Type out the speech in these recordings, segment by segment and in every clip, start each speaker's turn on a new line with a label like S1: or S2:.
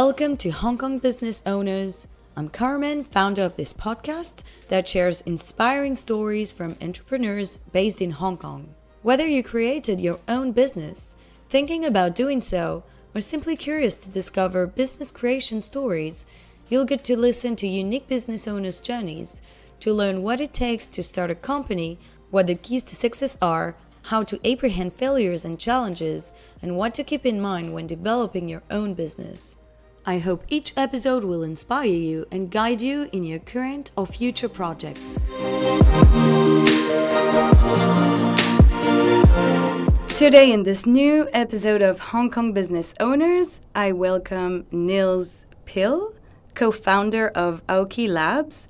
S1: Welcome to Hong Kong Business Owners. I'm Carmen, founder of this podcast that shares inspiring stories from entrepreneurs based in Hong Kong. Whether you created your own business, thinking about doing so, or simply curious to discover business creation stories, you'll get to listen to unique business owners' journeys, to learn what it takes to start a company, what the keys to success are, how to apprehend failures and challenges, and what to keep in mind when developing your own business. I hope each episode will inspire you and guide you in your current or future projects. Today in this new episode of Hong Kong Business Owners, I welcome Nils Pihl, co-founder of Auki Labs.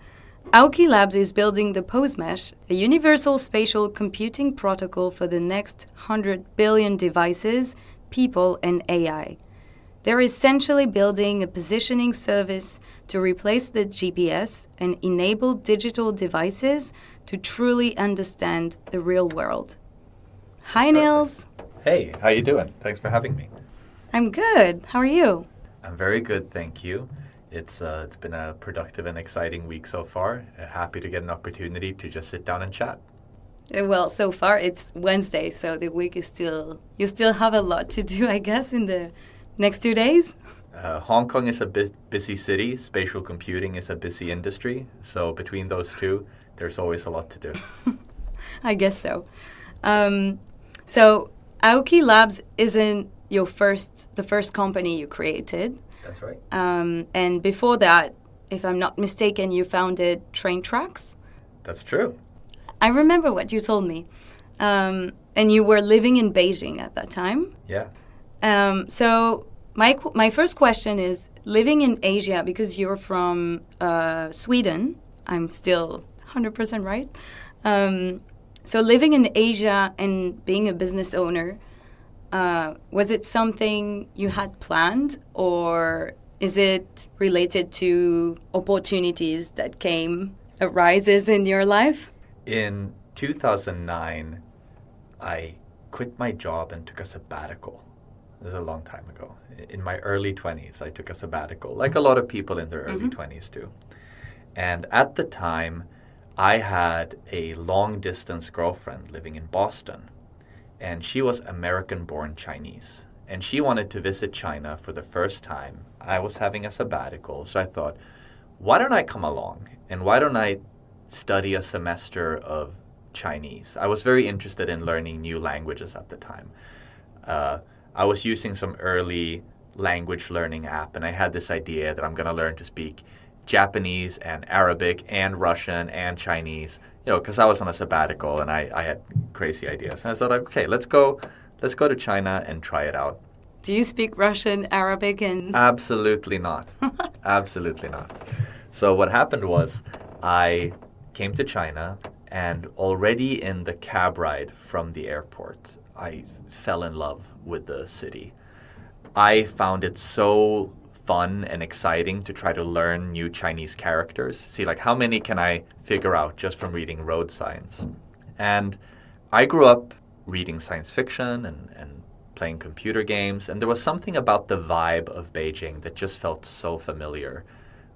S1: Auki Labs is building the POSMesh, a universal spatial computing protocol for the next 100 billion devices, people, and AI. They're essentially building a positioning service to replace the GPS and enable digital devices to truly understand the real world. Hi, Nils.
S2: Hey, how you doing? Thanks for having me.
S1: I'm good. How are you?
S2: I'm very good, thank you. It's been a productive and exciting week so far. Happy to get an opportunity to just sit down and chat.
S1: Well, so far it's Wednesday, so the week is you still have a lot to do, I guess, in the next 2 days.
S2: Hong Kong is a busy city. Spatial computing is a busy industry. So between those two, there's always a lot to do.
S1: I guess so. So Auki Labs isn't the first company you created.
S2: That's right.
S1: And before that, if I'm not mistaken, you founded Train Tracks.
S2: That's true.
S1: I remember what you told me. And you were living in Beijing at that time.
S2: Yeah.
S1: So my first question is, living in Asia, because you're from Sweden, I'm still 100% right. So living in Asia and being a business owner, was it something you had planned, or is it related to opportunities that arises in your life?
S2: In 2009, I quit my job and took a sabbatical. This is a long time ago. In my early 20s, I took a sabbatical, like a lot of people in their early 20s do. And at the time, I had a long-distance girlfriend living in Boston. And she was American-born Chinese. And she wanted to visit China for the first time. I was having a sabbatical, so I thought, why don't I come along? And why don't I study a semester of Chinese? I was very interested in learning new languages at the time. I was using some early language learning app, and I had this idea that I'm going to learn to speak Japanese and Arabic and Russian and Chinese, because I was on a sabbatical and I had crazy ideas. And I thought, okay, let's go to China and try it out.
S1: Do you speak Russian, Arabic, and...
S2: Absolutely not. Absolutely not. So what happened was I came to China, and already in the cab ride from the airport, I fell in love with the city. I found it so fun and exciting to try to learn new Chinese characters. See, like, how many can I figure out just from reading road signs? And I grew up reading science fiction and playing computer games, and there was something about the vibe of Beijing that just felt so familiar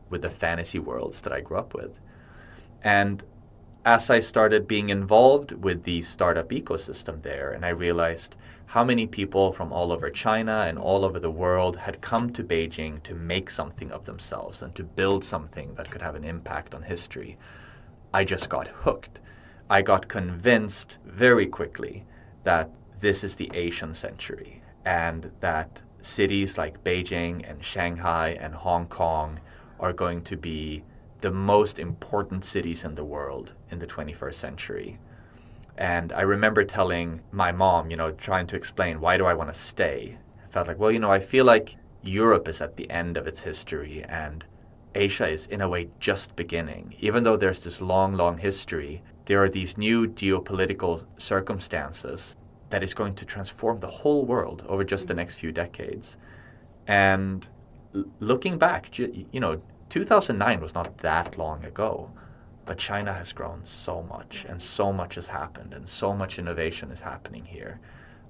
S2: with the fantasy worlds that I grew up with. And as I started being involved with the startup ecosystem there, and I realized how many people from all over China and all over the world had come to Beijing to make something of themselves and to build something that could have an impact on history, I just got hooked. I got convinced very quickly that this is the Asian century, and that cities like Beijing and Shanghai and Hong Kong are going to be the most important cities in the world in the 21st century. And I remember telling my mom, trying to explain, why do I want to stay? I felt like, I feel like Europe is at the end of its history and Asia is in a way just beginning. Even though there's this long, long history, there are these new geopolitical circumstances that is going to transform the whole world over just the next few decades. And looking back, 2009 was not that long ago. But China has grown so much, and so much has happened, and so much innovation is happening here.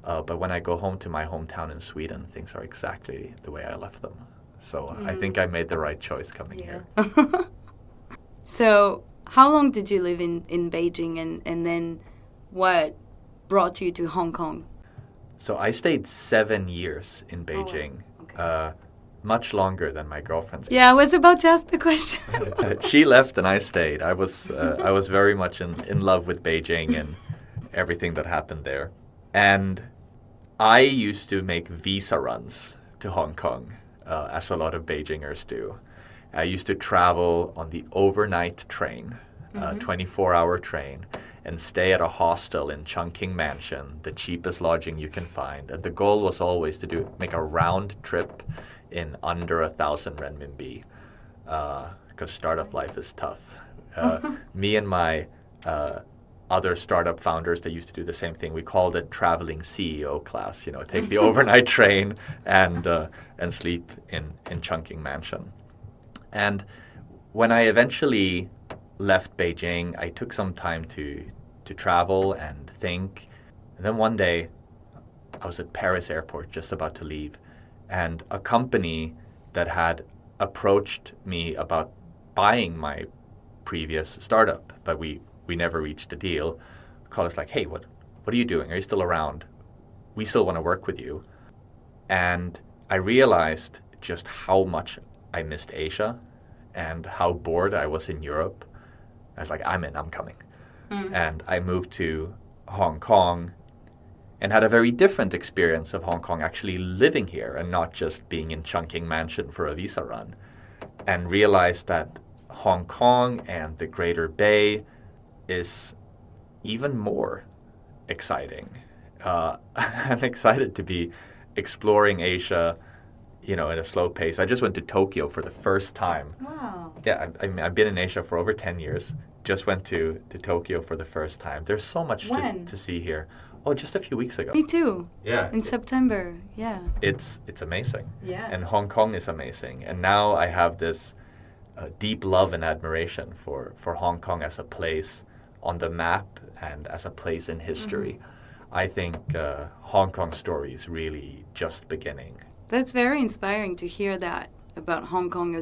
S2: But when I go home to my hometown in Sweden, things are exactly the way I left them. So I think I made the right choice coming here.
S1: So how long did you live in Beijing, and then what brought you to Hong Kong?
S2: So I stayed 7 years in Beijing, much longer than my girlfriend's.
S1: Yeah, I was about to ask the question.
S2: She left and I stayed. I was very much in love with Beijing and everything that happened there. And I used to make visa runs to Hong Kong, as a lot of Beijingers do. I used to travel on the overnight train, 24-hour train, and stay at a hostel in Chungking Mansion, the cheapest lodging you can find. And the goal was always to make a round trip in under 1,000 renminbi, because startup life is tough. Me and my other startup founders that used to do the same thing, we called it traveling CEO class. Take the overnight train and sleep in Chungking Mansion. And when I eventually left Beijing, I took some time to travel and think. And then one day, I was at Paris airport just about to leave, and a company that had approached me about buying my previous startup, but we never reached a deal, called us like, hey, what are you doing? Are you still around? We still want to work with you. And I realized just how much I missed Asia and how bored I was in Europe. I was like, I'm coming. And I moved to Hong Kong and had a very different experience of Hong Kong actually living here and not just being in Chungking Mansion for a visa run. And realized that Hong Kong and the Greater Bay is even more exciting. I'm excited to be exploring Asia, at a slow pace. I just went to Tokyo for the first time.
S1: Wow.
S2: Yeah, I've been in Asia for over 10 years. Just went to Tokyo for the first time. There's so much to see here. Oh, just a few weeks ago.
S1: Me too.
S2: Yeah.
S1: In September, yeah.
S2: It's amazing.
S1: Yeah.
S2: And Hong Kong is amazing. And now I have this deep love and admiration for Hong Kong as a place on the map and as a place in history. I think Hong Kong's story is really just beginning.
S1: That's very inspiring to hear that about Hong Kong,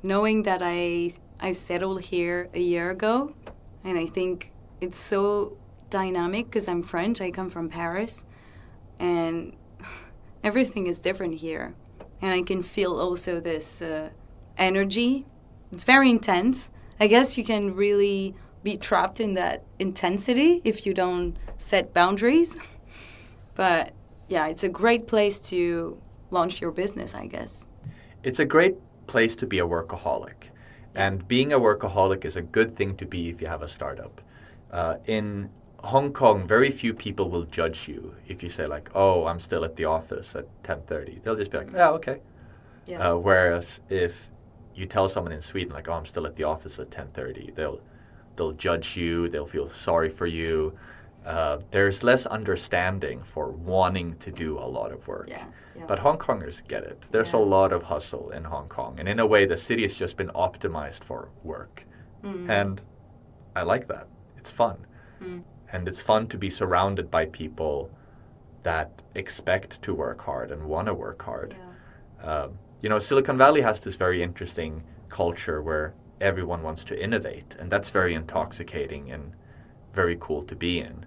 S1: knowing that I settled here a year ago, and I think it's so dynamic because I'm French. I come from Paris, and everything is different here, and I can feel also this energy. It's very intense. I guess you can really be trapped in that intensity if you don't set boundaries. But yeah, it's a great place to launch your business, I guess.
S2: It's a great place to be a workaholic. And being a workaholic is a good thing to be if you have a startup. In Hong Kong, very few people will judge you if you say like, oh, I'm still at the office at 10:30. They'll just be like, yeah, okay. Yeah. Whereas if you tell someone in Sweden like, oh, I'm still at the office at 10:30, they'll judge you, they'll feel sorry for you. There's less understanding for wanting to do a lot of work.
S1: Yeah.
S2: But Hong Kongers get it. There's a lot of hustle in Hong Kong. And in a way, the city has just been optimized for work. And I like that. It's fun. And it's fun to be surrounded by people that expect to work hard and want to work hard. Yeah. Silicon Valley has this very interesting culture where everyone wants to innovate. And that's very intoxicating and very cool to be in.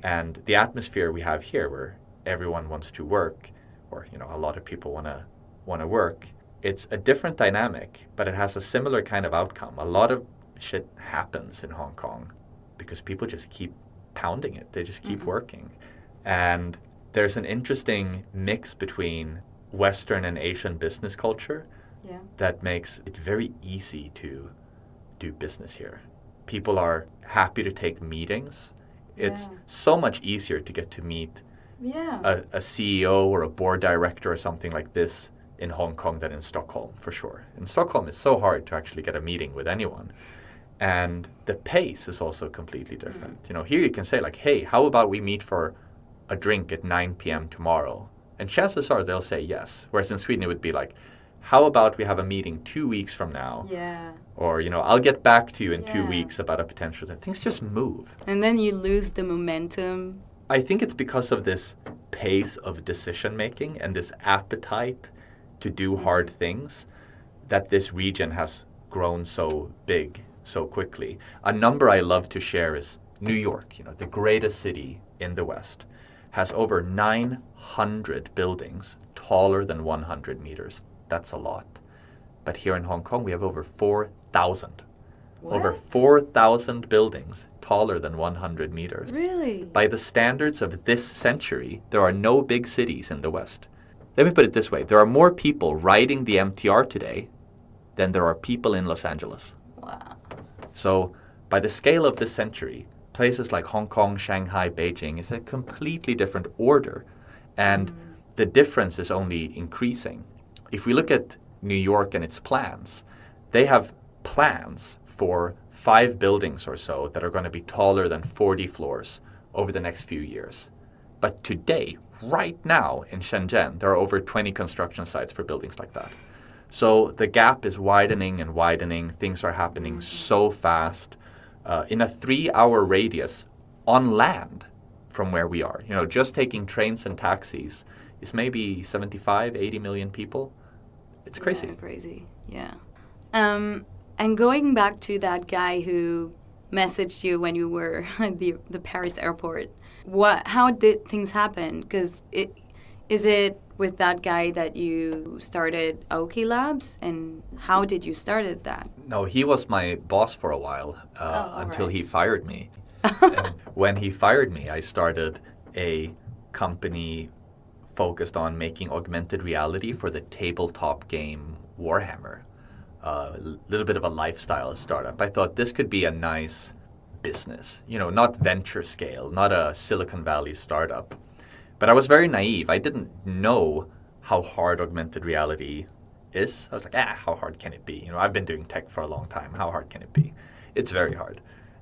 S2: And the atmosphere we have here where everyone wants to work, or a lot of people want to work, it's a different dynamic, but it has a similar kind of outcome. A lot of shit happens in Hong Kong because people just keep pounding it. They just keep working. And there's an interesting mix between Western and Asian business culture that makes it very easy to do business here. People are happy to take meetings. It's so much easier to get to meet a CEO or a board director or something like this in Hong Kong than in Stockholm, for sure. In Stockholm, it's so hard to actually get a meeting with anyone. And the pace is also completely different. Here you can say like, hey, how about we meet for a drink at 9 p.m. tomorrow? And chances are they'll say yes. Whereas in Sweden, it would be like, how about we have a meeting 2 weeks from now?
S1: Yeah.
S2: Or, I'll get back to you in 2 weeks about a potential. Things just move.
S1: And then you lose the momentum.
S2: I think it's because of this pace of decision making and this appetite to do hard things that this region has grown so big so quickly. A number I love to share is New York, the greatest city in the West, has over 900 buildings taller than 100 meters. That's a lot. But here in Hong Kong, we have over 4,000.
S1: What?
S2: Over 4,000 buildings taller than 100 meters.
S1: Really?
S2: By the standards of this century, there are no big cities in the West. Let me put it this way. There are more people riding the MTR today than there are people in Los Angeles.
S1: Wow.
S2: So by the scale of this century, places like Hong Kong, Shanghai, Beijing is a completely different order. And the difference is only increasing. If we look at New York and its plans, they have plans for 5 buildings or so that are going to be taller than 40 floors over the next few years. But today, right now in Shenzhen, there are over 20 construction sites for buildings like that. So the gap is widening and widening. Things are happening so fast. In a 3-hour radius on land from where we are, just taking trains and taxis is maybe 75, 80 million people. It's crazy.
S1: Yeah, crazy, yeah. And going back to that guy who messaged you when you were at the Paris airport, how did things happen? Because is it with that guy that you started Auki Labs, and how did you started that?
S2: No, he was my boss for a while until
S1: right.
S2: he fired me. And when he fired me, I started a company focused on making augmented reality for the tabletop game Warhammer. A little bit of a lifestyle startup. I thought this could be a nice business, not venture scale, not a Silicon Valley startup. But I was very naive. I didn't know how hard augmented reality is. I was like, how hard can it be? I've been doing tech for a long time. How hard can it be? It's very hard.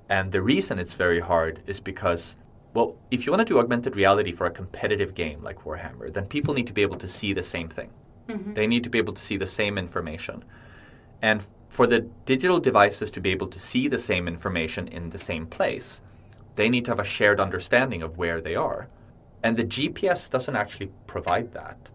S2: And the reason it's very hard is because, well, if you want to do augmented reality for a competitive game like Warhammer, then people need to be able to see the same thing. Mm-hmm. They need to be able to see the same information. And for the digital devices to be able to see the same information in the same place, they need to have a shared understanding of where they are. And the GPS doesn't actually provide that.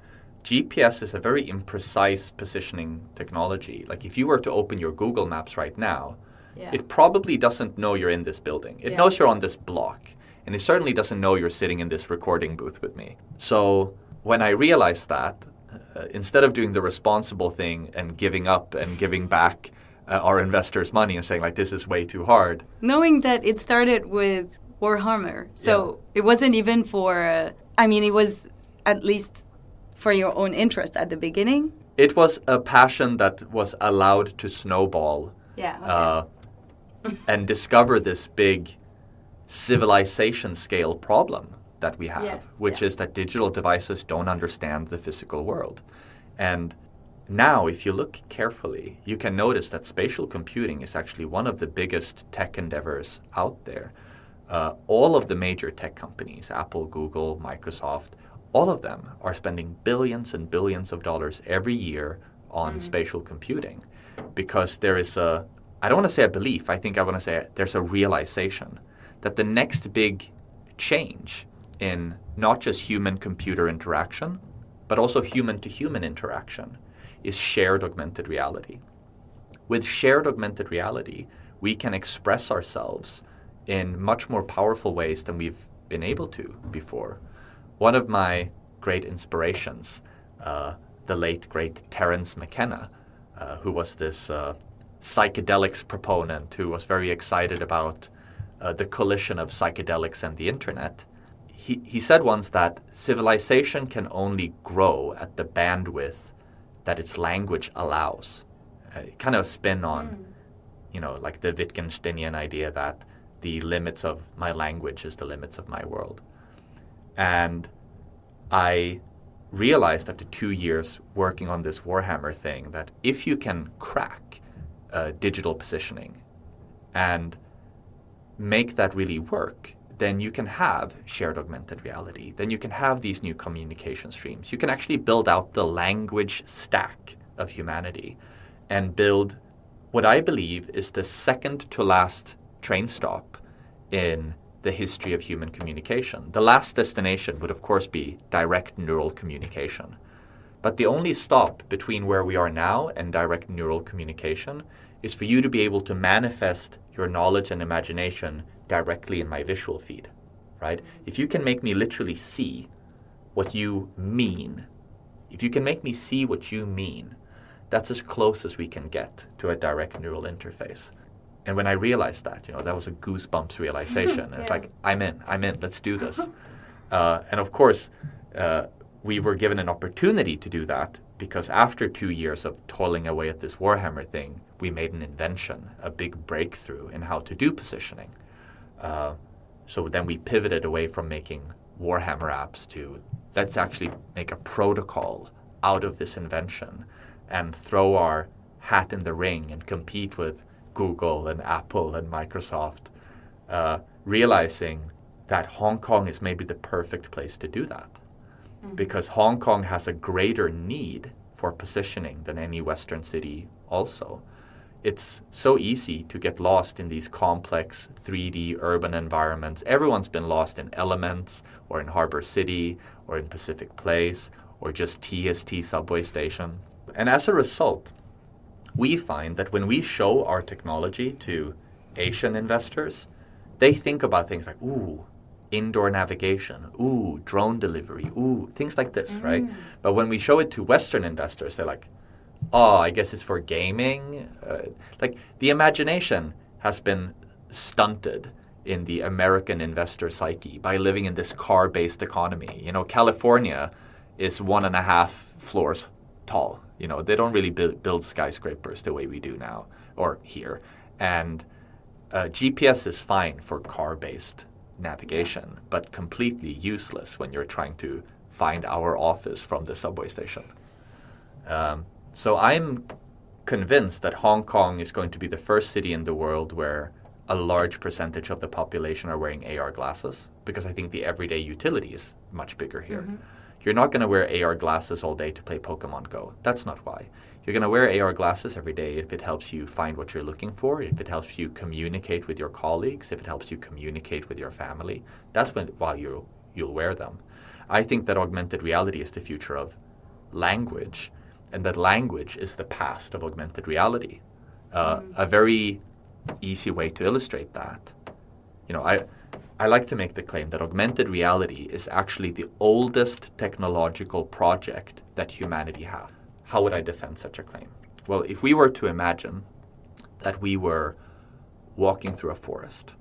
S2: GPS is a very imprecise positioning technology. Like if you were to open your Google Maps right now, it probably doesn't know you're in this building. It knows you're on this block. And it certainly doesn't know you're sitting in this recording booth with me. So when I realized that, instead of doing the responsible thing and giving up and giving back our investors' money and saying, like, this is way too hard.
S1: Knowing that it started with Warhammer, so it wasn't even for, it was at least for your own interest at the beginning?
S2: It was a passion that was allowed to snowball and discover this big civilization scale problem that we have, which is that digital devices don't understand the physical world. And now, if you look carefully, you can notice that spatial computing is actually one of the biggest tech endeavors out there. All of the major tech companies, Apple, Google, Microsoft, all of them are spending billions and billions of dollars every year on spatial computing because there is I don't want to say a belief, I think I want to say there's a realization that the next big change in not just human-computer interaction, but also human-to-human interaction is shared augmented reality. With shared augmented reality, we can express ourselves in much more powerful ways than we've been able to before. One of my great inspirations, the late, great Terence McKenna, who was this psychedelics proponent who was very excited about the collision of psychedelics and the internet, he said once that civilization can only grow at the bandwidth that its language allows. Kind of a spin on, like the Wittgensteinian idea that the limits of my language is the limits of my world. And I realized after 2 years working on this Warhammer thing that if you can crack digital positioning and make that really work, then you can have shared augmented reality. Then you can have these new communication streams. You can actually build out the language stack of humanity and build what I believe is the second to last train stop in the history of human communication. The last destination would, of course, be direct neural communication. But the only stop between where we are now and direct neural communication is for you to be able to manifest your knowledge and imagination directly in my visual feed, right? If you can make me literally see what you mean, if you can make me see what you mean, that's as close as we can get to a direct neural interface. And when I realized that, that was a goosebumps realization. Yeah. It's like, I'm in, let's do this. And of course, we were given an opportunity to do that because after 2 years of toiling away at this Warhammer thing, we made an invention, a big breakthrough in how to do positioning. So then we pivoted away from making Warhammer apps to let's actually make a protocol out of this invention and throw our hat in the ring and compete with Google and Apple and Microsoft, realizing that Hong Kong is maybe the perfect place to do that. Because Hong Kong has a greater need for positioning than any Western city also. It's so easy to get lost in these complex 3D urban environments. Everyone's been lost in Elements or in Harbor City or in Pacific Place or just TST subway station. And as a result, we find that when we show our technology to Asian investors, they think about things like, ooh, indoor navigation, ooh, drone delivery, ooh, things like this, right? But when we show it to Western investors, they're like, oh, I guess it's for gaming. Like the imagination has been stunted in the American investor psyche by living in this car-based economy. California is 1.5 floors tall. They don't really build skyscrapers the way we do now or here. And GPS is fine for car-based navigation, but completely useless when you're trying to find our office from the subway station. So I'm convinced that Hong Kong is going to be the first city in the world where a large percentage of the population are wearing AR glasses, because I think the everyday utility is much bigger here. You're not going to wear AR glasses all day to play Pokemon Go. That's not why. You're going to wear AR glasses every day if it helps you find what you're looking for, if it helps you communicate with your colleagues, if it helps you communicate with your family. That's why you'll wear them. I think that augmented reality is the future of language, and that language is the past of augmented reality. A very easy way to illustrate that. I like to make the claim that augmented reality is actually the oldest technological project that humanity has. How would I defend such a claim? Well, if we were to imagine that we were walking through a forest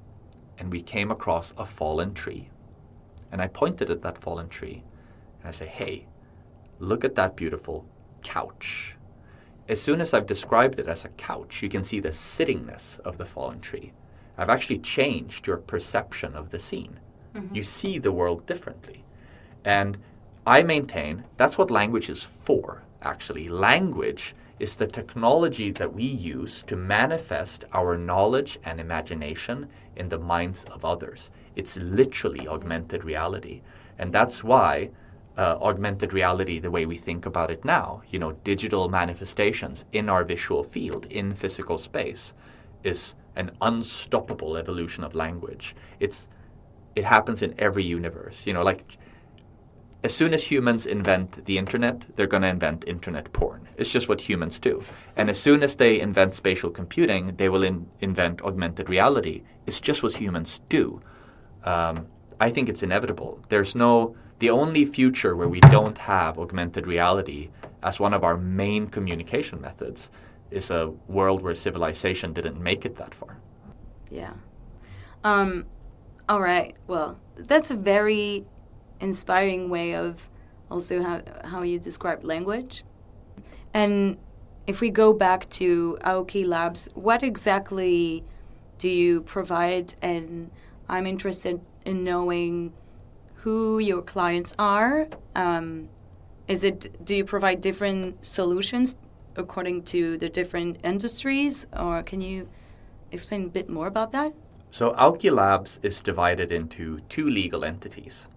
S2: and we came across a fallen tree, and I pointed at that fallen tree and I say, hey, look at that beautiful couch. As soon as I've described it as a couch, you can see the sittingness of the fallen tree. I've actually changed your perception of the scene. You see the world differently. And I maintain that's what language is for, actually. Language is the technology that we use to manifest our knowledge and imagination in the minds of others. It's literally augmented reality. And that's why augmented reality, the way we think about it now, digital manifestations in our visual field, in physical space, is an unstoppable evolution of language. It happens in every universe. As soon as humans invent the internet, they're going to invent internet porn. It's just what humans do. And as soon as they invent spatial computing, they will invent augmented reality. It's just what humans do. I think it's inevitable. The only future where we don't have augmented reality as one of our main communication methods is a world where civilization didn't make it that far.
S1: Yeah. All right. Well, that's a very inspiring way of also how you describe language. And if we go back to Auki Labs, what exactly do you provide? And I'm interested in knowing who your clients are. Do you provide different solutions according to the different industries, or can you explain a bit more about that?
S2: So Auki Labs is divided into 2 legal entities.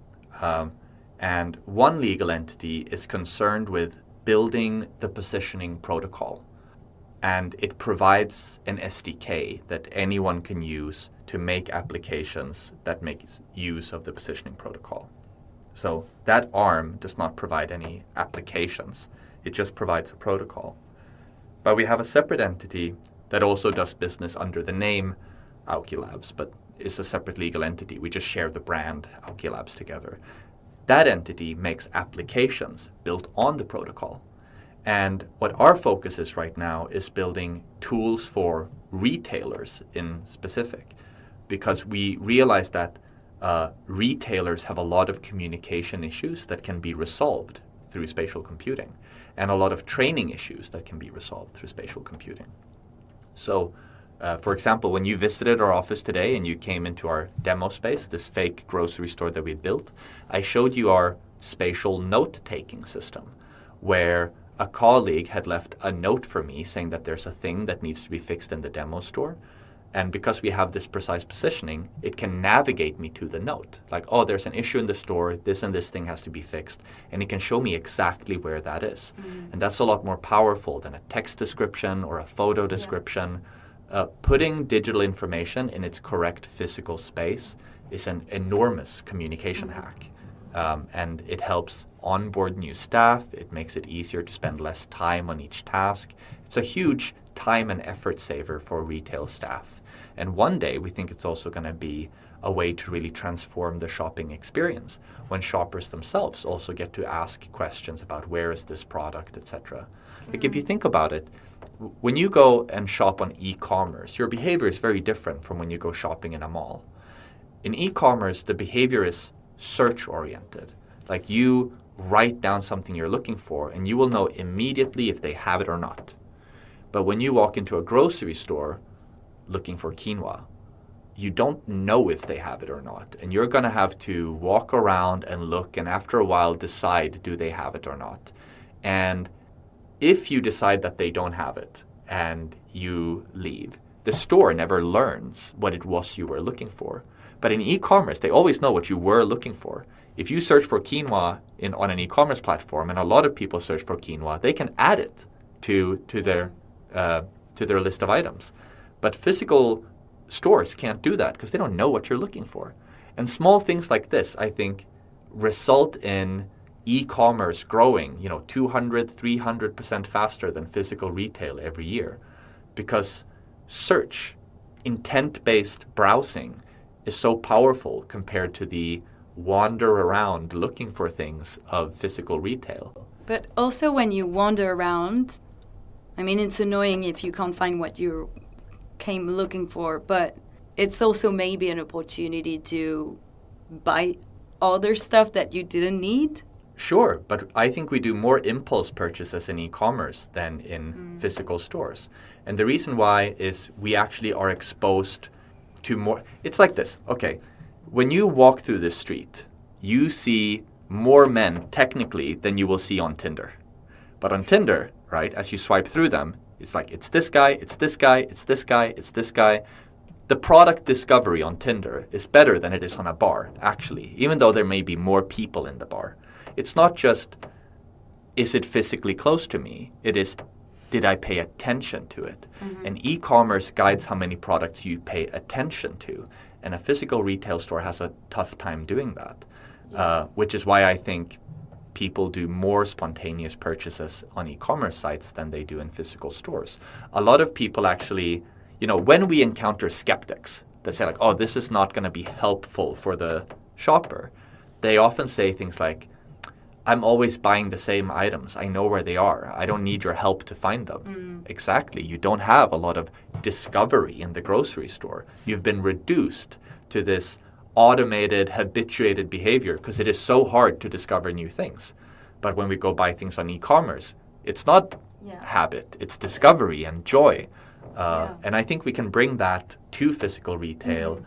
S2: And one legal entity is concerned with building the positioning protocol. And it provides an SDK that anyone can use to make applications that make use of the positioning protocol. So that arm does not provide any applications. It just provides a protocol. But we have a separate entity that also does business under the name Auki Labs, but is a separate legal entity. We just share the brand Auki Labs together. That entity makes applications built on the protocol. And what our focus is right now is building tools for retailers in specific, because we realize that retailers have a lot of communication issues that can be resolved through spatial computing, and a lot of training issues that can be resolved through spatial computing. So, for example, when you visited our office today and you came into our demo space, this fake grocery store that we built, I showed you our spatial note-taking system, where a colleague had left a note for me saying that there's a thing that needs to be fixed in the demo store. And because we have this precise positioning, it can navigate me to the note. Like, oh, there's an issue in the store, this and this thing has to be fixed. And it can show me exactly where that is. And that's a lot more powerful than a text description or a photo description. Putting digital information in its correct physical space is an enormous communication hack. And it helps onboard new staff. It makes it easier to spend less time on each task. It's a huge time and effort saver for retail staff. And one day we think it's also going to be a way to really transform the shopping experience when shoppers themselves also get to ask questions about where is this product, etc. Like if you think about it, when you go and shop on e-commerce, your behavior is very different from when you go shopping in a mall. In e-commerce, the behavior is search-oriented. Like you write down something you're looking for and you will know immediately if they have it or not. But when you walk into a grocery store looking for quinoa, you don't know if they have it or not. And you're going to have to walk around and look and after a while decide, do they have it or not? And if you decide that they don't have it and you leave, the store never learns what it was you were looking for. But in e-commerce, they always know what you were looking for. If you search for quinoa on an e-commerce platform, and a lot of people search for quinoa, they can add it to their list of items. But physical stores can't do that because they don't know what you're looking for. And small things like this, I think, result in e-commerce growing, 200, 300% faster than physical retail every year. Because search, intent-based browsing, is so powerful compared to the wander around looking for things of physical retail.
S1: But also when you wander around, it's annoying if you can't find what you came looking for, but it's also maybe an opportunity to buy other stuff that you didn't need.
S2: Sure, but I think we do more impulse purchases in e-commerce than in physical stores. And the reason why is we actually are exposed to more. It's like this. Okay, when you walk through the street, you see more men technically than you will see on Tinder. But on Tinder, right, as you swipe through them, it's like it's this guy, it's this guy, it's this guy, it's this guy. The product discovery on Tinder is better than it is on a bar, actually, even though there may be more people in the bar. It's not just, is it physically close to me? It is, did I pay attention to it? And e-commerce guides how many products you pay attention to. And a physical retail store has a tough time doing that, which is why I think people do more spontaneous purchases on e-commerce sites than they do in physical stores. A lot of people actually, when we encounter skeptics that say like, oh, this is not going to be helpful for the shopper, they often say things like, I'm always buying the same items. I know where they are. I don't need your help to find them. Exactly. You don't have a lot of discovery in the grocery store. You've been reduced to this automated, habituated behavior because it is so hard to discover new things. But when we go buy things on e-commerce, it's not habit. It's discovery and joy. And I think we can bring that to physical retail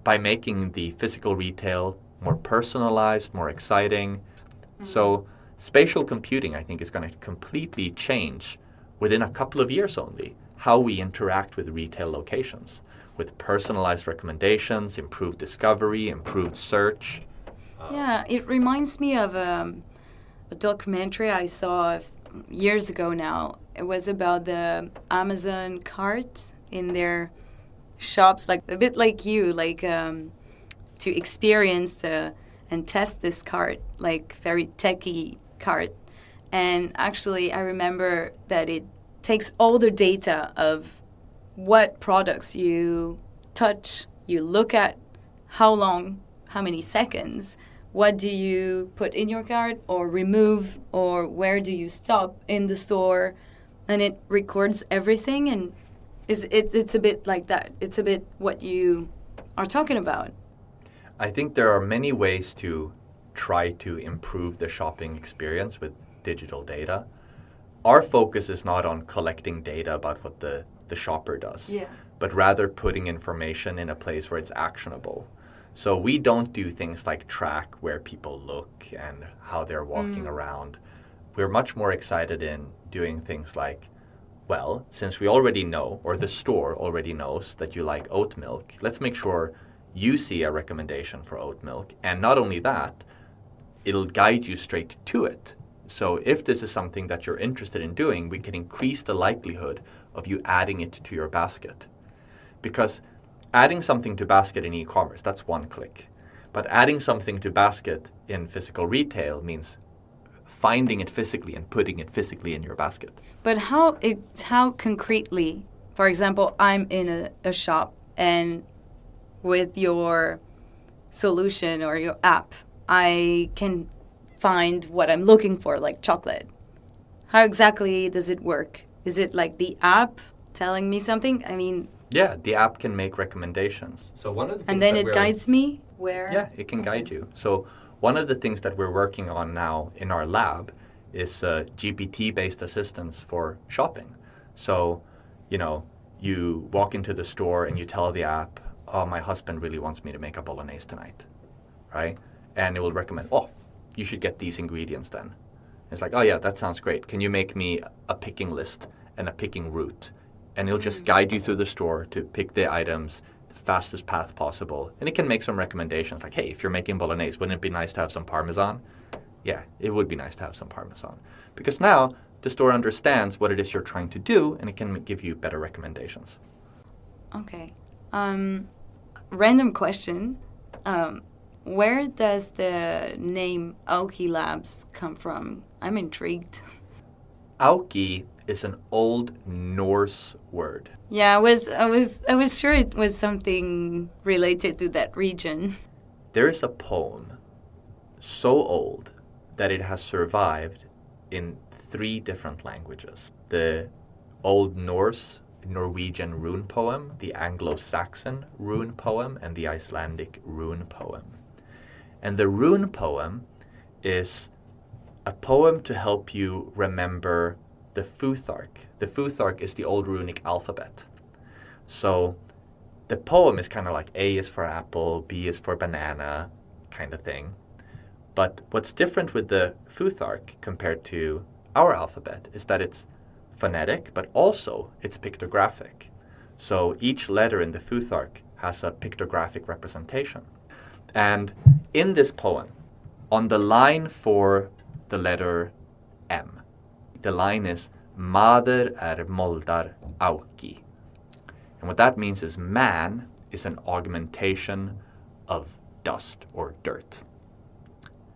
S2: by making the physical retail more personalized, more exciting. So spatial computing, I think, is going to completely change within a couple of years only how we interact with retail locations with personalized recommendations, improved discovery, improved search.
S1: It reminds me of a documentary I saw years ago now. It was about the Amazon cart in their shops, like a bit like you, to experience and test this cart, like very techy cart. And actually, I remember that it takes all the data of what products you touch, you look at, how long, how many seconds, what do you put in your cart or remove, or where do you stop in the store, and it records everything. And it's a bit like that. It's a bit what you are talking about.
S2: I think there are many ways to try to improve the shopping experience with digital data. Our focus is not on collecting data about what the shopper does, but rather putting information in a place where it's actionable. So we don't do things like track where people look and how they're walking around. We're much more excited in doing things like, well, since we already know, or the store already knows that you like oat milk, let's make sure you see a recommendation for oat milk. And not only that, it'll guide you straight to it. So if this is something that you're interested in doing, we can increase the likelihood of you adding it to your basket. Because adding something to basket in e-commerce, that's one click. But adding something to basket in physical retail means finding it physically and putting it physically in your basket.
S1: But how concretely, for example, I'm in a shop, and with your solution or your app, I can find what I'm looking for, like chocolate. How exactly does it work? Is it like the app telling me something? I mean...
S2: Yeah, the app can make recommendations. So one of the things
S1: and then it guides me where...
S2: Yeah, it can guide you. So one of the things that we're working on now in our lab is GPT-based assistance for shopping. So, you walk into the store and you tell the app, oh, my husband really wants me to make a bolognese tonight, right? And it will recommend, oh, you should get these ingredients then. It's like, oh yeah, that sounds great. Can you make me a picking list and a picking route? And it'll just guide you through the store to pick the items the fastest path possible. And it can make some recommendations like, hey, if you're making bolognese, wouldn't it be nice to have some Parmesan? Yeah, it would be nice to have some Parmesan. Because now the store understands what it is you're trying to do, and it can give you better recommendations.
S1: Okay. Random question. Where does the name Auki Labs come from? I'm intrigued.
S2: Auki is an old Norse word.
S1: Yeah, I was sure it was something related to that region.
S2: There is a poem so old that it has survived in 3 different languages. The Old Norse, Norwegian rune poem, the Anglo-Saxon rune poem, and the Icelandic rune poem. And the rune poem is a poem to help you remember the Futhark. The Futhark is the old runic alphabet. So the poem is kind of like A is for apple, B is for banana kind of thing. But what's different with the Futhark compared to our alphabet is that it's phonetic, but also it's pictographic. So each letter in the Futhark has a pictographic representation. And in this poem, on the line for the letter M, the line is Mader moldar Auki. And what that means is man is an augmentation of dust or dirt.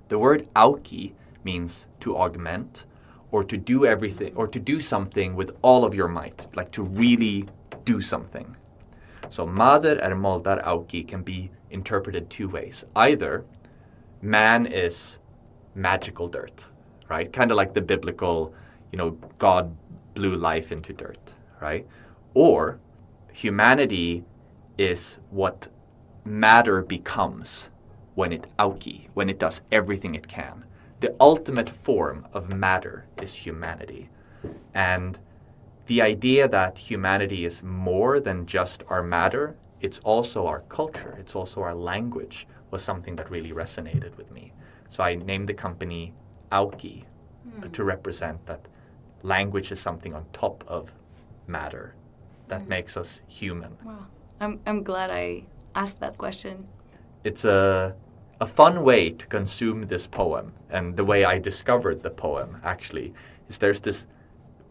S2: The word Auki means to augment, or to do everything, or to do something with all of your might, like to really do something. So Mader moldar Auki can be interpreted 2 ways. Either man is magical dirt, right? Kind of like the biblical, God blew life into dirt, right? Or humanity is what matter becomes when it Auki, when it does everything it can. The ultimate form of matter is humanity. And the idea that humanity is more than just our matter, it's also our culture, it's also our language, was something that really resonated with me. So I named the company Auki to represent that language is something on top of matter that makes us human.
S1: Wow. I'm glad I asked that question.
S2: It's a fun way to consume this poem. And the way I discovered the poem, actually, is there's this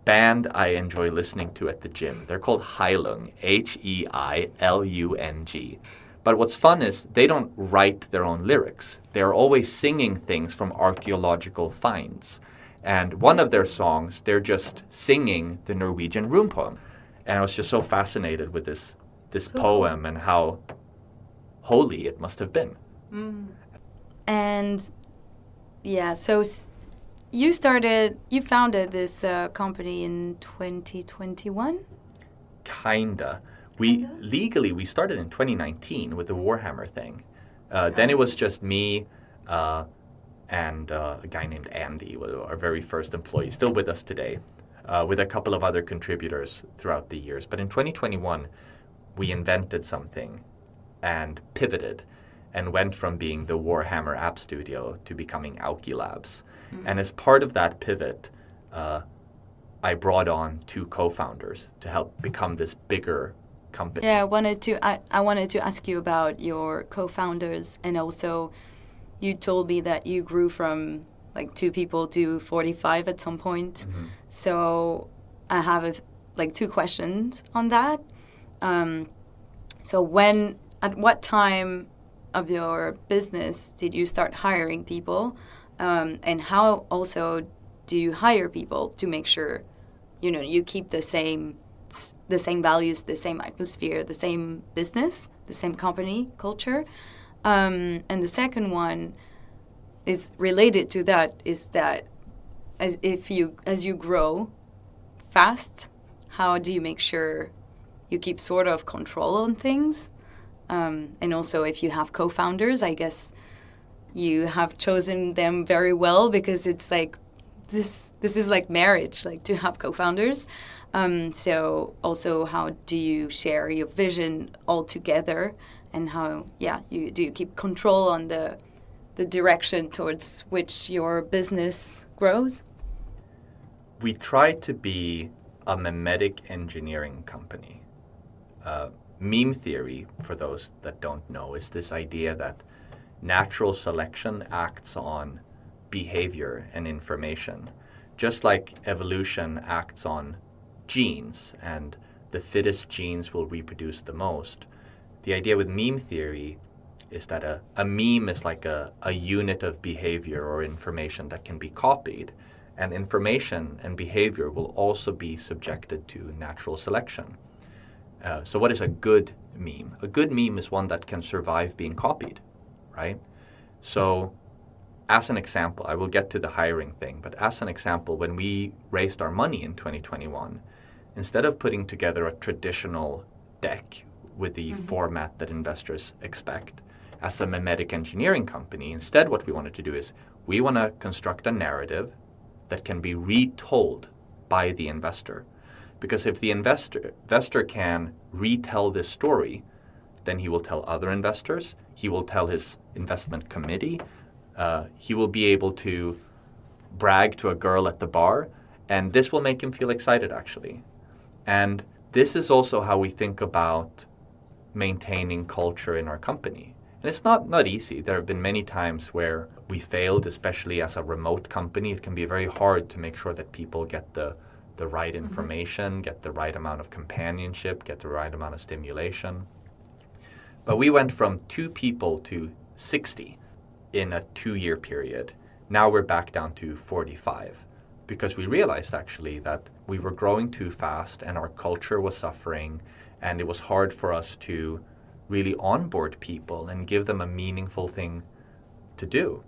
S2: band I enjoy listening to at the gym. They're called Heilung, Heilung. But what's fun is they don't write their own lyrics. They're always singing things from archaeological finds. And one of their songs, they're just singing the Norwegian rune poem. And I was just so fascinated with this
S1: So
S2: poem
S1: cool.
S2: and how holy it must have been.
S1: And yeah, so you founded this company in 2021?
S2: Kinda.
S1: Kinda?
S2: Legally, we started in 2019 with the Warhammer thing. Then it was just me and a guy named Andy, our very first employee, still with us today, with a couple of other contributors throughout the years. But in 2021, we invented something and pivoted and went from being the Warhammer app studio to becoming Auki Labs. And as part of that pivot, I brought on 2 co-founders to help become this bigger company.
S1: Yeah, I wanted to ask you about your co-founders, and also you told me that you grew from like 2 people to 45 at some point. So I have 2 questions on that. So at what time of your business did you start hiring people, and how also do you hire people to make sure you keep the same values, the same atmosphere, the same business, the same company culture? And the second one is related to that, is that as you grow fast, how do you make sure you keep sort of control on things? And also, if you have co-founders, I guess you have chosen them very well, because it's like this is like marriage, like to have co-founders. So also, how do you share your vision all together, and how you keep control on the direction towards which your business grows?
S2: We try to be a mimetic engineering company. Meme theory, for those that don't know, is this idea that natural selection acts on behavior and information, just like evolution acts on genes, and the fittest genes will reproduce the most. The idea with meme theory is that a meme is like a unit of behavior or information that can be copied, and information and behavior will also be subjected to natural selection. So what is a good meme? A good meme is one that can survive being copied, right? So as an example, I will get to the hiring thing, but as an example, when we raised our money in 2021, instead of putting together a traditional deck with the format that investors expect, as a mimetic engineering company, instead what we wanted to do is we want to construct a narrative that can be retold by the investor. Because if the investor can retell this story, then he will tell other investors, he will tell his investment committee, he will be able to brag to a girl at the bar, and this will make him feel excited, actually. And this is also how we think about maintaining culture in our company. And it's not easy. There have been many times where we failed, especially as a remote company. It can be very hard to make sure that people get the right information, get the right amount of companionship, get the right amount of stimulation. But we went from 2 people to 60 in a 2-year period. Now we're back down to 45, because we realized actually that we were growing too fast and our culture was suffering, and it was hard for us to really onboard people and give them a meaningful thing to do,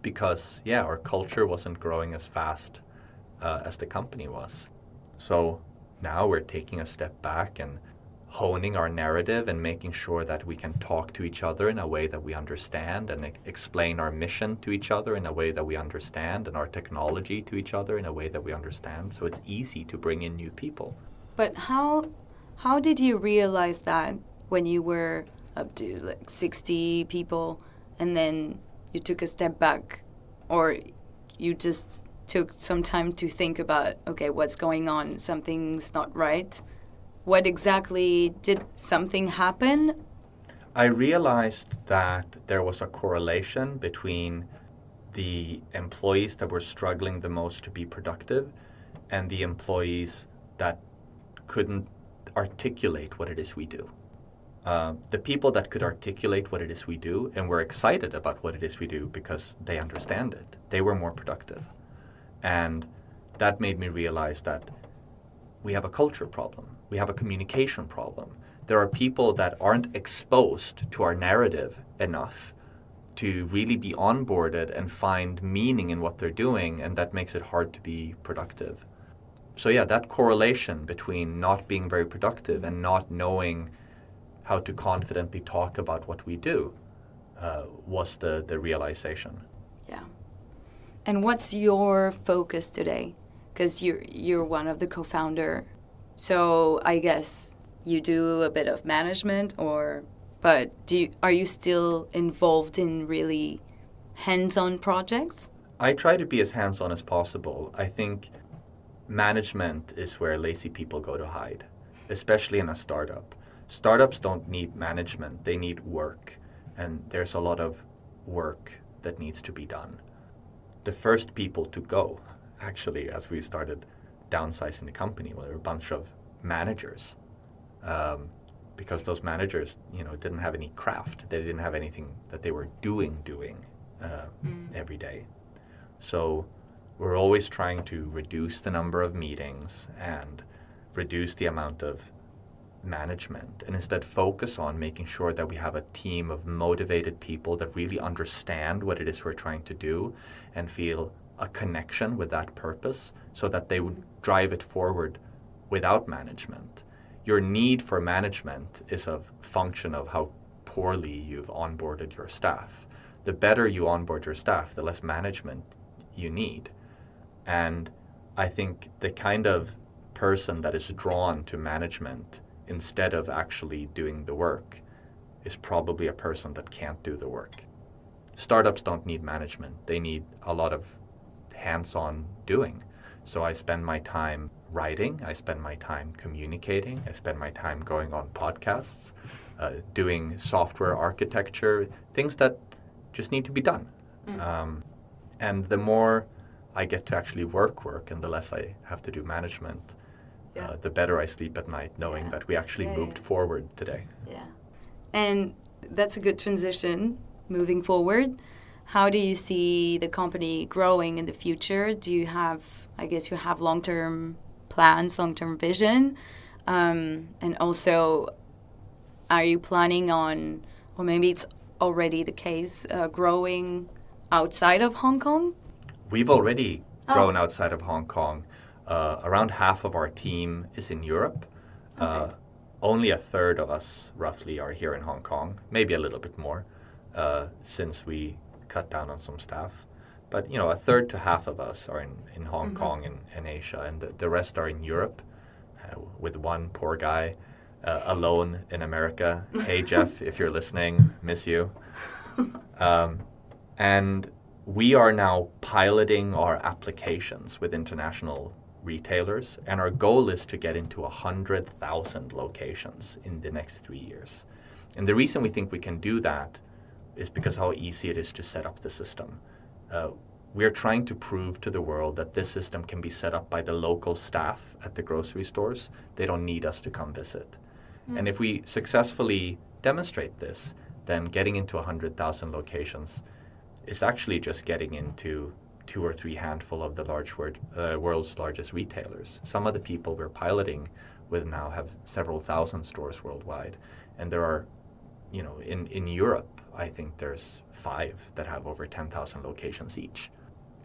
S2: because our culture wasn't growing as fast as the company was. So now we're taking a step back and honing our narrative and making sure that we can talk to each other in a way that we understand, and explain our mission to each other in a way that we understand, and our technology to each other in a way that we understand, so it's easy to bring in new people.
S1: But how did you realize that when you were up to like 60 people, and then you took a step back, or you just took some time to think about, okay, what's going on? Something's not right. What exactly, did something happen?
S2: I realized that there was a correlation between the employees that were struggling the most to be productive and the employees that couldn't articulate what it is we do. The people that could articulate what it is we do and were excited about what it is we do because they understand it, they were more productive. And that made me realize that we have a culture problem. We have a communication problem. There are people that aren't exposed to our narrative enough to really be onboarded and find meaning in what they're doing, and that makes it hard to be productive. So yeah, that correlation between not being very productive and not knowing how to confidently talk about what we do was the realization.
S1: Yeah. And what's your focus today? Because you're one of the co-founder. So I guess you do a bit of management, but are you still involved in really hands-on projects?
S2: I try to be as hands-on as possible. I think management is where lazy people go to hide, especially in a startup. Startups don't need management, they need work. And there's a lot of work that needs to be done. The first people to go, actually, as we started downsizing the company, were a bunch of managers. Because those managers, didn't have any craft. They didn't have anything that they were doing every day. So we're always trying to reduce the number of meetings and reduce the amount of management, and instead focus on making sure that we have a team of motivated people that really understand what it is we're trying to do and feel a connection with that purpose so that they would drive it forward without management. Your need for management is a function of how poorly you've onboarded your staff. The better you onboard your staff, the less management you need. And I think the kind of person that is drawn to management instead of actually doing the work is probably a person that can't do the work. Startups don't need management. They need a lot of hands-on doing. So I spend my time writing, I spend my time communicating, I spend my time going on podcasts, doing software architecture, things that just need to be done. And the more I get to actually work, and the less I have to do management, the better I sleep at night, knowing that we actually moved forward today.
S1: Yeah. And that's a good transition moving forward. How do you see the company growing in the future? Do you have, I guess you have long-term plans, long-term vision? And also, are you planning on, or maybe it's already the case, growing outside of Hong Kong?
S2: We've already grown outside of Hong Kong. Around half of our team is in Europe. Okay. Only a third of us, roughly, are here in Hong Kong, maybe a little bit more, since we cut down on some staff. But, a third to half of us are in Hong Kong and Asia, and the rest are in Europe, with one poor guy alone in America. Hey, Jeff, if you're listening, miss you. And we are now piloting our applications with international retailers, and our goal is to get into 100,000 locations in the next 3 years. And the reason we think we can do that is because how easy it is to set up the system. We're trying to prove to the world that this system can be set up by the local staff at the grocery stores. They don't need us to come visit. And if we successfully demonstrate this, then getting into 100,000 locations is actually just getting into 2 or 3 handful of the world's largest retailers. Some of the people we're piloting with now have several thousand stores worldwide. And there are, in Europe, I think there's 5 that have over 10,000 locations each.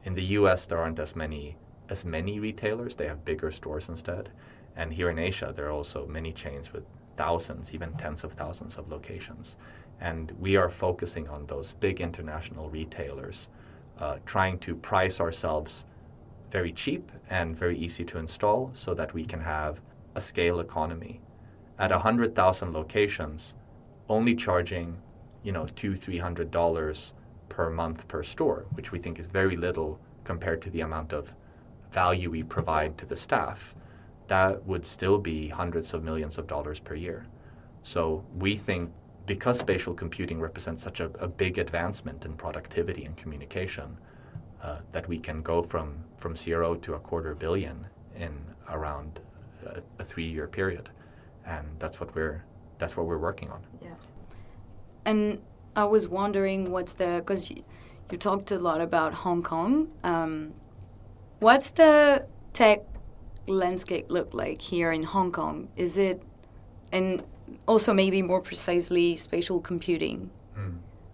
S2: In the US, there aren't as many retailers. They have bigger stores instead. And here in Asia, there are also many chains with thousands, even tens of thousands of locations. And we are focusing on those big international retailers, trying to price ourselves very cheap and very easy to install so that we can have a scale economy. At 100,000 locations, only charging, $200-300 per month per store, which we think is very little compared to the amount of value we provide to the staff, that would still be hundreds of millions of dollars per year. So we think because spatial computing represents such a big advancement in productivity and communication, that we can go from 0 to $250 million in around a 3-year period, and that's what we're working on.
S1: Yeah. And I was wondering because you talked a lot about Hong Kong. What's the tech landscape look like here in Hong Kong? Is it, and also maybe more precisely, spatial computing?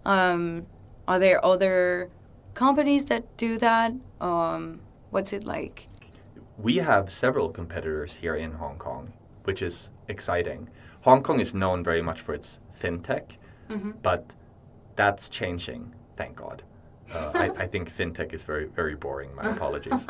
S1: Are there other companies that do that? What's it like?
S2: We have several competitors here in Hong Kong, which is exciting. Hong Kong is known very much for its fintech, but that's changing, thank God. I think fintech is very, very boring. My apologies.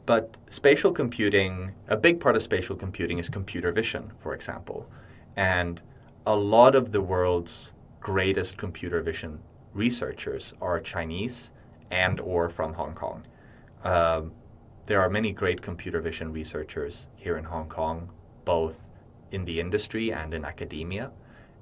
S2: But spatial computing, a big part of spatial computing is computer vision, for example. And a lot of the world's greatest computer vision researchers are Chinese and or from Hong Kong. There are many great computer vision researchers here in Hong Kong, both in the industry and in academia,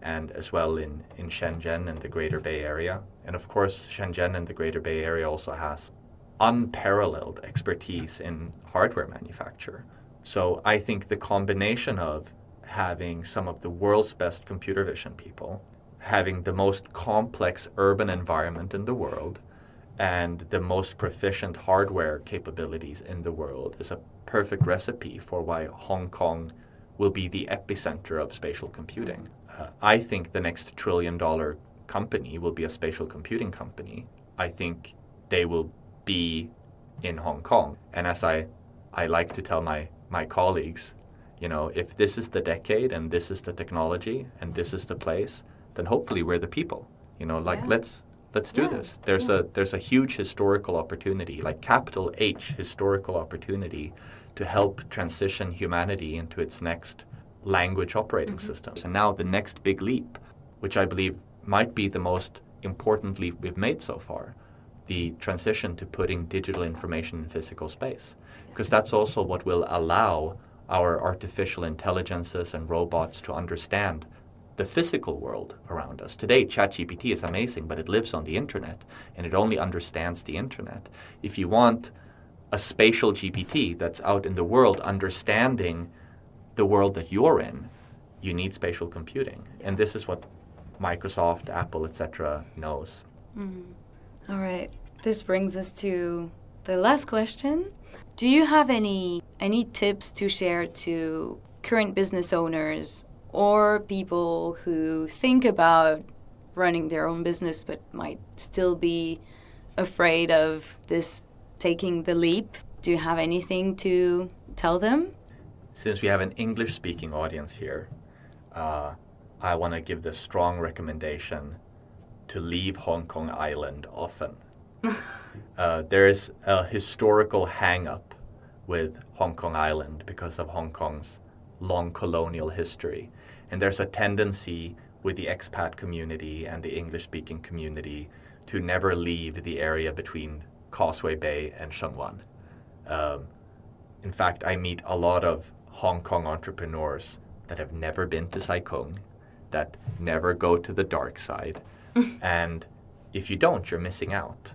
S2: and as well in Shenzhen and the Greater Bay Area. And of course, Shenzhen and the Greater Bay Area also has unparalleled expertise in hardware manufacture. So I think the combination of having some of the world's best computer vision people, having the most complex urban environment in the world, and the most proficient hardware capabilities in the world is a perfect recipe for why Hong Kong will be the epicenter of spatial computing. I think the next $1 trillion company will be a spatial computing company. I think they will be in Hong Kong. And as I like to tell my colleagues, if this is the decade and this is the technology and this is the place, then hopefully we're the people. Let's do this. There's a huge historical opportunity, like capital H historical opportunity, to help transition humanity into its next language operating systems. And now the next big leap, which I believe might be the most important leap we've made so far, the transition to putting digital information in physical space. Because that's also what will allow our artificial intelligences and robots to understand the physical world around us. Today, ChatGPT is amazing, but it lives on the internet, and it only understands the internet. If you want a spatial GPT that's out in the world understanding the world that you're in, you need spatial computing. And this is what Microsoft, Apple, etc. knows.
S1: All right. This brings us to the last question. Do you have any tips to share to current business owners or people who think about running their own business but might still be afraid of this taking the leap? Do you have anything to tell them?
S2: Since we have an English-speaking audience here, I want to give the strong recommendation to leave Hong Kong Island often. There is a historical hang-up with Hong Kong Island because of Hong Kong's long colonial history. And there's a tendency with the expat community and the English-speaking community to never leave the area between Causeway Bay and Sheung Wan. In fact, I meet a lot of Hong Kong entrepreneurs that have never been to Sai Kung, that never go to the dark side. And if you don't, you're missing out.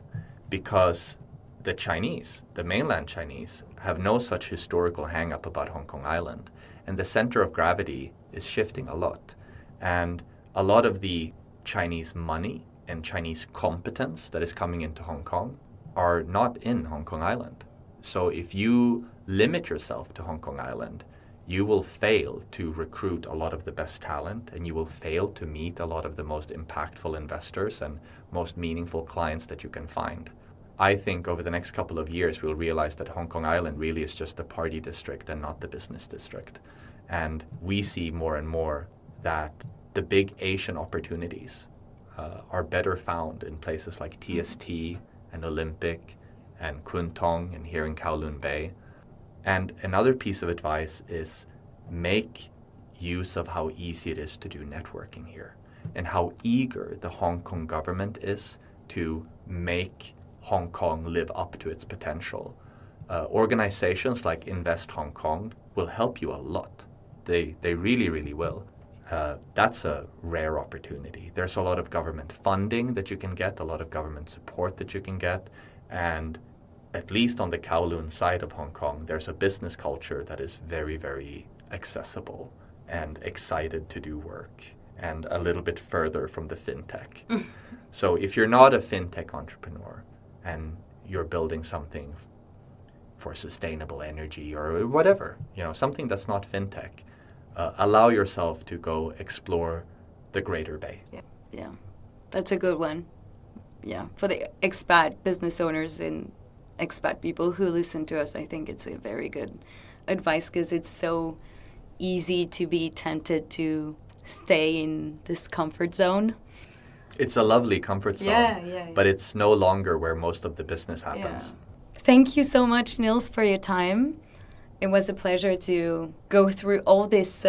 S2: Because the Chinese, the mainland Chinese, have no such historical hang-up about Hong Kong Island. And the center of gravity is shifting a lot. And a lot of the Chinese money and Chinese competence that is coming into Hong Kong are not in Hong Kong Island. So if you limit yourself to Hong Kong Island, you will fail to recruit a lot of the best talent, and you will fail to meet a lot of the most impactful investors and most meaningful clients that you can find. I think over the next couple of years, we'll realize that Hong Kong Island really is just the party district and not the business district. And we see more and more that the big Asian opportunities are better found in places like TST and Olympic and Kwun Tong and here in Kowloon Bay. And another piece of advice is make use of how easy it is to do networking here and how eager the Hong Kong government is to make Hong Kong live up to its potential. Organizations like Invest Hong Kong will help you a lot. They really, really will. That's a rare opportunity. There's a lot of government funding that you can get, a lot of government support that you can get, and at least on the Kowloon side of Hong Kong, there's a business culture that is very, very accessible and excited to do work and a little bit further from the fintech. So if you're not a fintech entrepreneur and you're building something for sustainable energy or whatever, something that's not fintech. Allow yourself to go explore the Greater Bay.
S1: Yeah, that's a good one. Yeah, for the expat business owners and expat people who listen to us, I think it's a very good advice, because it's so easy to be tempted to stay in this comfort zone.
S2: It's a lovely comfort zone,
S1: yeah.
S2: But it's no longer where most of the business happens.
S1: Yeah. Thank you so much, Nils, for your time. It was a pleasure to go through all this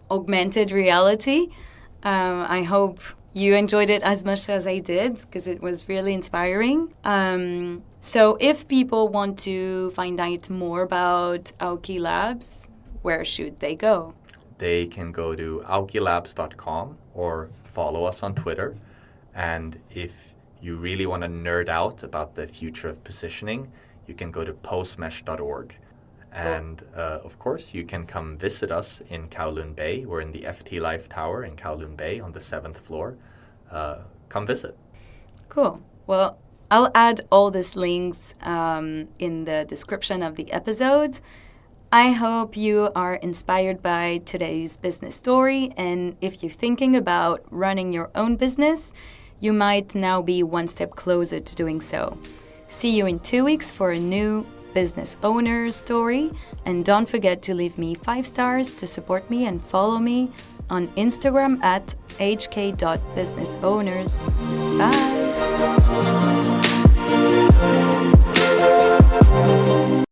S1: augmented reality. I hope you enjoyed it as much as I did, because it was really inspiring. So if people want to find out more about Auki Labs, where should they go?
S2: They can go to aukilabs.com or follow us on Twitter. And if you really want to nerd out about the future of positioning, you can go to postmesh.org. And of course, you can come visit us in Kowloon Bay. We're in the FT Life Tower in Kowloon Bay on the 7th floor. Come visit.
S1: Cool. Well, I'll add all these links in the description of the episode. I hope you are inspired by today's business story. And if you're thinking about running your own business, you might now be one step closer to doing so. See you in 2 weeks for a new business owner story. And don't forget to leave me 5 stars to support me and follow me on Instagram at hk.businessowners. Bye!